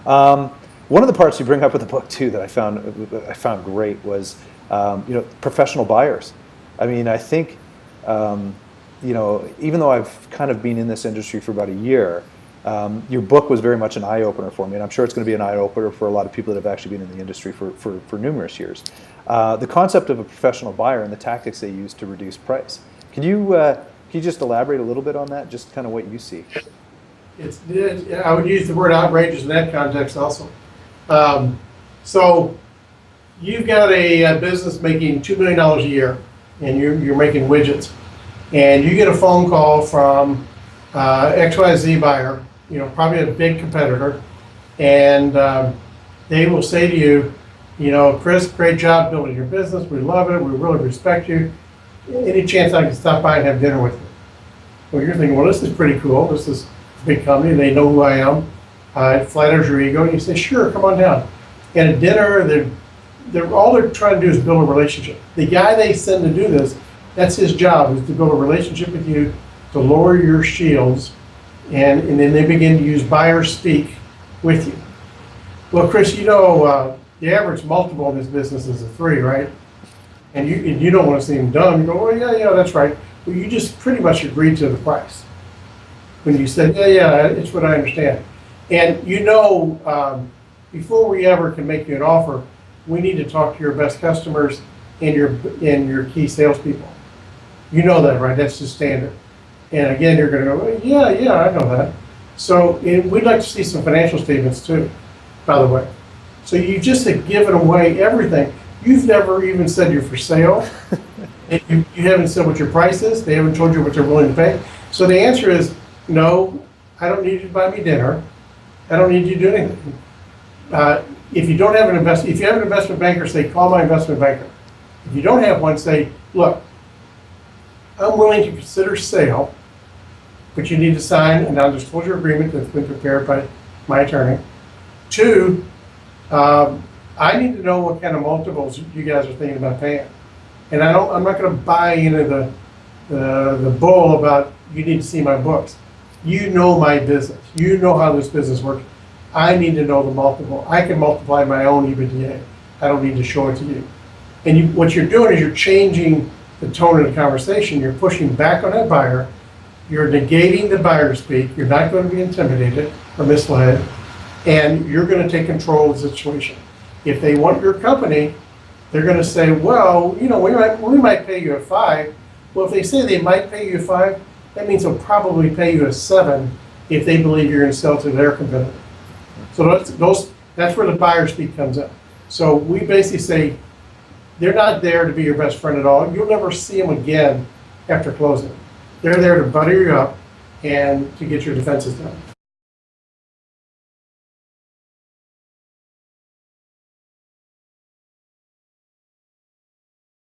One of the parts you bring up with the book too that I found great was professional buyers. I mean, I think even though I've kind of been in this industry for about a year, your book was very much an eye-opener for me, and I'm sure it's going to be an eye-opener for a lot of people that have actually been in the industry for numerous years. The concept of a professional buyer and the tactics they use to reduce price. Can you just elaborate a little bit on that, just kind of what you see? I would use the word outrageous in that context also. So you've got a business making $2 million a year, and you're making widgets, and you get a phone call from XYZ Buyer, probably a big competitor, and they will say to you, Chris, great job building your business. We love it. We really respect you. Any chance I can stop by and have dinner with you? Well, you're thinking, well, this is pretty cool. This is a big company. They know who I am. It flatters your ego. And you say, sure, come on down. And at dinner, all they're trying to do is build a relationship. The guy they send to do this, that's his job, is to build a relationship with you, to lower your shields, and then they begin to use buyer speak with you. Well, Chris, the average multiple in this business is a 3, right? And you don't want to see them dumb. You go, well, yeah, that's right. Well, you just pretty much agreed to the price when you said, yeah, it's what I understand. And before we ever can make you an offer, we need to talk to your best customers and your key salespeople. You know that, right? That's the standard. And again, you're going to go, well, yeah, I know that. So we'd like to see some financial statements too, by the way. So you just have given away everything. You've never even said you're for sale. You haven't said what your price is. They haven't told you what they're willing to pay. So the answer is, no, I don't need you to buy me dinner. I don't need you to do anything. If you don't have if you have an investment banker, say, call my investment banker. If you don't have one, say, look, I'm willing to consider sale, but you need to sign a non-disclosure agreement that's been prepared by my attorney. 2, I need to know what kind of multiples you guys are thinking about paying. And I'm not going to buy into the bull about you need to see my books. You know my business. You know how this business works. I need to know the multiple. I can multiply my own EBITDA. I don't need to show it to you. And what you're doing is you're changing the tone of the conversation. You're pushing back on that buyer. You're negating the buyer speak. You're not going to be intimidated or misled. And you're going to take control of the situation. If they want your company, they're going to say, well, we might pay you a 5. Well, if they say they might pay you a 5, that means they'll probably pay you a 7 if they believe you're going to sell to their competitor. So that's where the buyer speak comes in. So we basically say, they're not there to be your best friend at all. You'll never see them again after closing. They're there to butter you up and to get your defenses done.